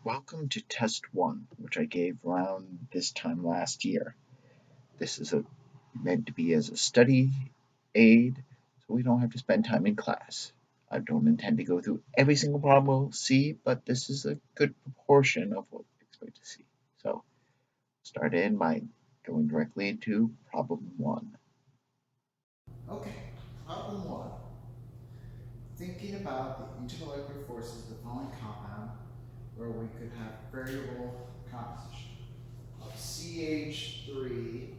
Welcome to test 1, which I gave around this time last year. This is meant to be as a study aid, so we don't have to spend time in class. I don't intend to go through every single problem we'll see, but this is a good proportion of what we expect to see. So, start in by going directly into problem 1. Okay, problem one. Thinking about the intermolecular forces of the following compound, where we could have variable composition of CH3O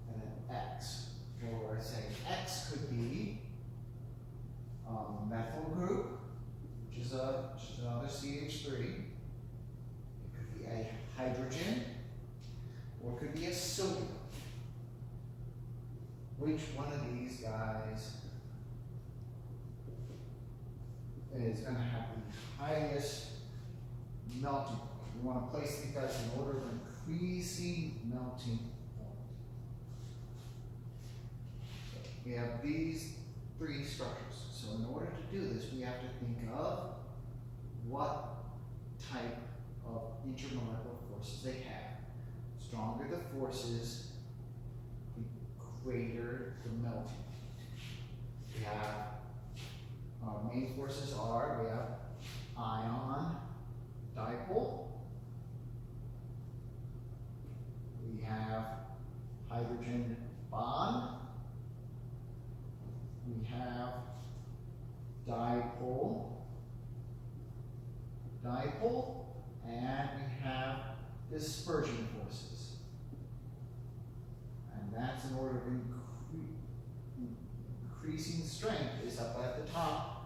and then X. Where I say X could be methyl group, which is another CH3. It could be a hydrogen, or it could be a sodium. Which one of these guys is going to have the highest melting point? We want to place these guys in order of increasing melting point. We have these three structures. So in order to do this, we have to think of what type of intermolecular forces they have. The stronger the forces, the greater the melting point. We have our main forces are, we have ion dipole, we have hydrogen bond, we have dipole, and we have dispersion forces. And that's in order of increasing strength is up at the top.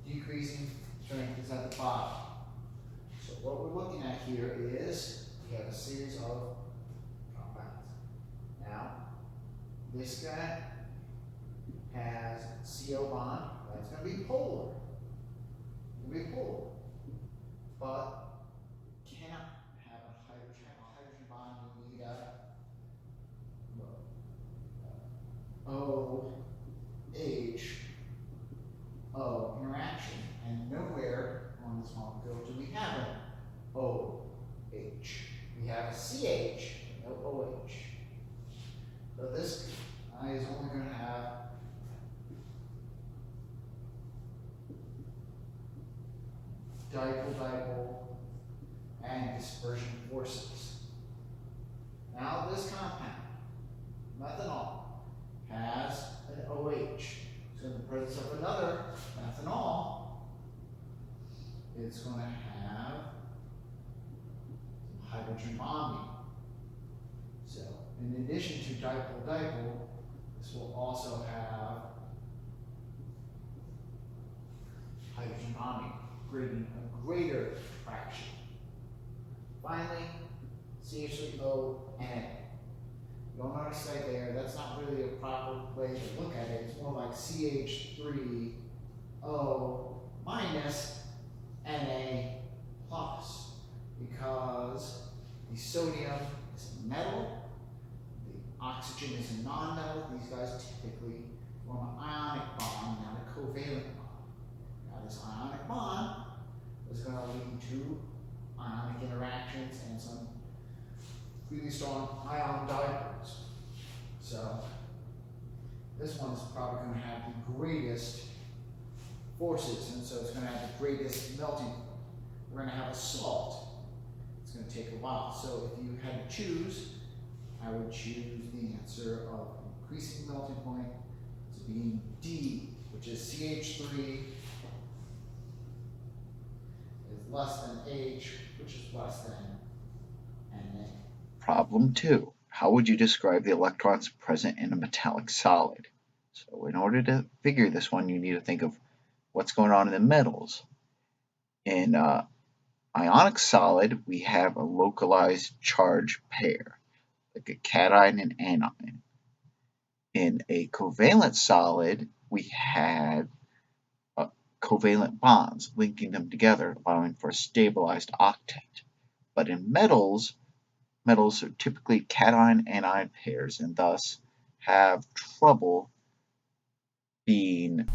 Decreasing strength is at the bottom. So what we're looking at here is we have a series of compounds. Now, this guy has CO bond. That's going to be polar. But cannot have a hydrogen bond. You need a OH interaction, and nowhere on this molecule do we have an OH. We have a CH, no OH. So this guy is only going to have dipole, and dispersion forces. Now this compound, methanol, has an OH. So in the presence of another methanol, it's going to have some hydrogen bonding. So in addition to dipole, this will also have hydrogen bonding, creating a greater fraction. Finally, CH3O and you'll notice right there, that's not really a proper way to look at it. It's more like CH3O minus Na plus, because the sodium is a metal, the oxygen is a non-metal. These guys typically form an ionic bond, not a covalent bond. Now this ionic bond is going to lead to ionic interactions and some really strong ion dipoles. So this one's probably going to have the greatest forces, and so it's going to have the greatest melting point. We're going to have a salt. It's going to take a while. So if you had to choose, I would choose the answer of increasing melting point to being D, which is CH3 is less than H, which is less than Na. Problem 2. How would you describe the electrons present in a metallic solid? So in order to figure this one, you need to think of what's going on in the metals. In ionic solid, we have a localized charge pair, like a cation and anion. In a covalent solid, we had covalent bonds linking them together, allowing for a stabilized octet. But in metals are typically cation-anion pairs and thus have trouble being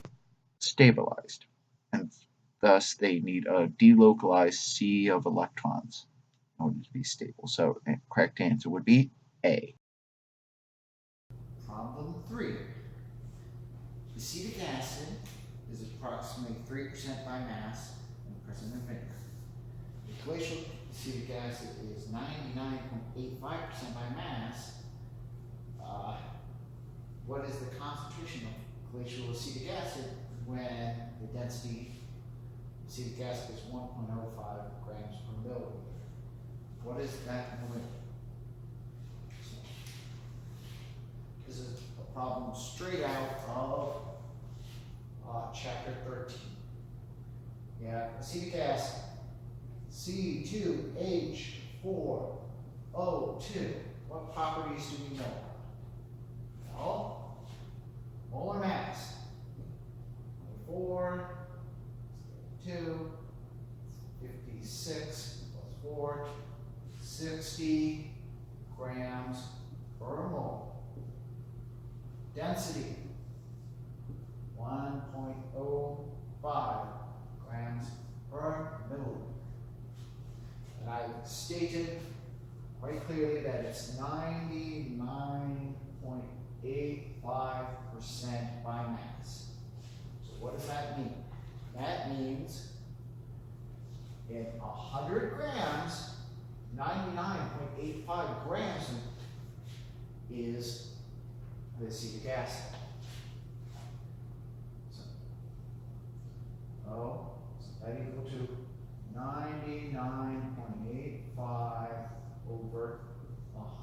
stabilized, and thus they need a delocalized sea of electrons in order to be stable. So the correct answer would be A. Problem 3. Acetic acid is approximately 3% by mass and present in vinegar. If glacial acetic acid is 99.85% by mass, what is the concentration of glacial acetic acid when the density of acetic acid is 1.05 grams per milliliter? What is that in the liquid? This is a problem straight out of chapter 13. Yeah, acetic acid, C2H4O2. What properties do we know? Well, molar mass. 4, 2, 56 plus 4, 60 grams per mole. Density, 1.05 grams per milliliter. And I stated quite clearly that it's 99.85% by mass. So what does that mean? That means in 100 grams, 99.85 grams is the acetic acid. So that equal to 99.85 over 100.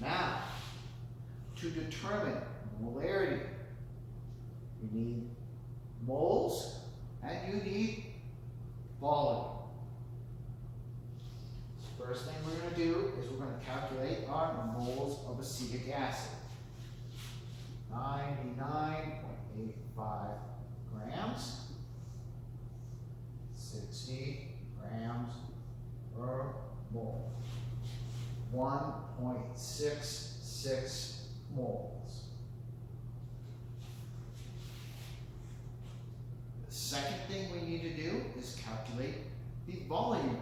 Now, to determine molarity, you need moles and you need volume. First thing we're going to do is we're going to calculate our moles of acetic acid. 99.85 grams, 60 grams per mole, 1.66 moles. The second thing we need to do is calculate the volume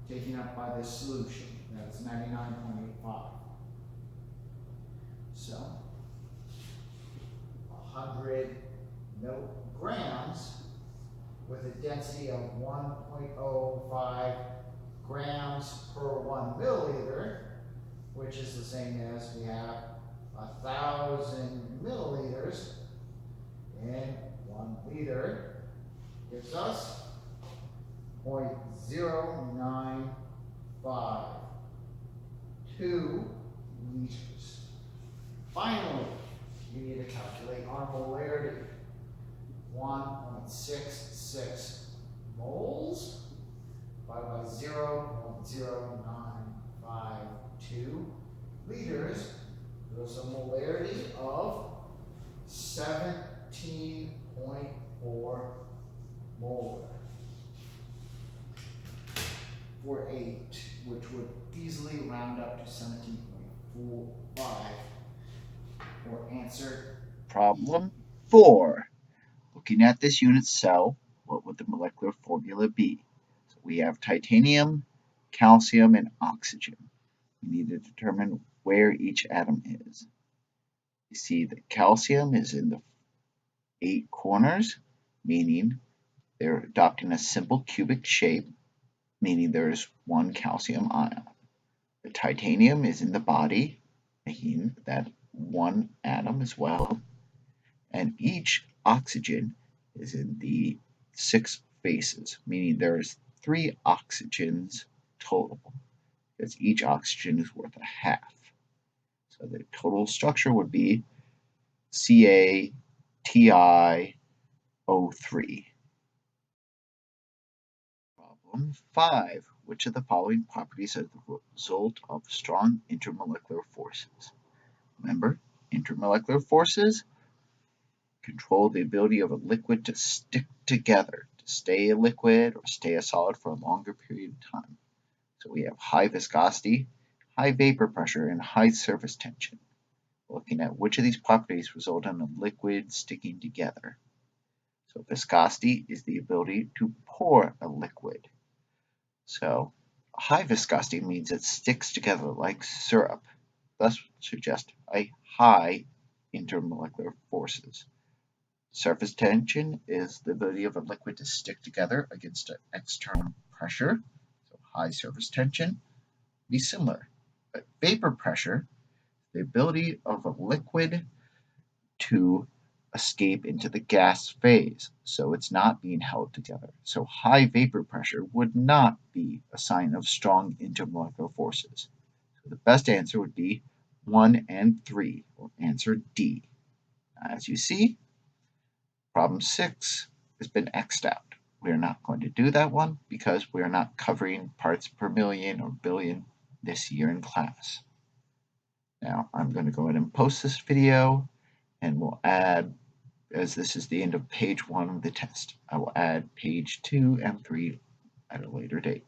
taken up by this solution. That's 99.85. So, 100 milligrams with a density of 1.05 grams per 1 milliliter, which is the same as we have 1,000 milliliters in 1 liter, gives us 0.0952 liters. Finally, we need to calculate our molarity. 1.66 moles divided by 0.0952 liters gives a molarity of 17.4 molar. For 8, which would easily round up to 17.45 for answer. Problem 4. Looking at this unit cell, what would the molecular formula be? So we have titanium, calcium, and oxygen. We need to determine where each atom is. You see that calcium is in the 8 corners, meaning they're adopting a simple cubic shape, meaning there is one calcium ion. The titanium is in the body, making that one atom as well. And each oxygen is in the 6 faces, meaning there's 3 oxygens total, because each oxygen is worth a half. So the total structure would be CaTiO3. Problem 5. Which of the following properties are the result of strong intermolecular forces? Remember, intermolecular forces control the ability of a liquid to stick together, to stay a liquid or stay a solid for a longer period of time. So we have high viscosity, high vapor pressure, and high surface tension. Looking at which of these properties result in a liquid sticking together. So viscosity is the ability to pour a liquid. So high viscosity means it sticks together like syrup, thus suggest a high intermolecular forces. Surface tension is the ability of a liquid to stick together against an external pressure. So high surface tension be similar. But vapor pressure, the ability of a liquid to escape into the gas phase, so it's not being held together. So high vapor pressure would not be a sign of strong intermolecular forces. So the best answer would be 1 and 3, or answer D. As you see, problem 6 has been X'd out. We are not going to do that one because we are not covering parts per million or billion this year in class. Now I'm going to go ahead and post this video, and we'll add, as this is the end of page 1 of the test, I will add page 2 and 3 at a later date.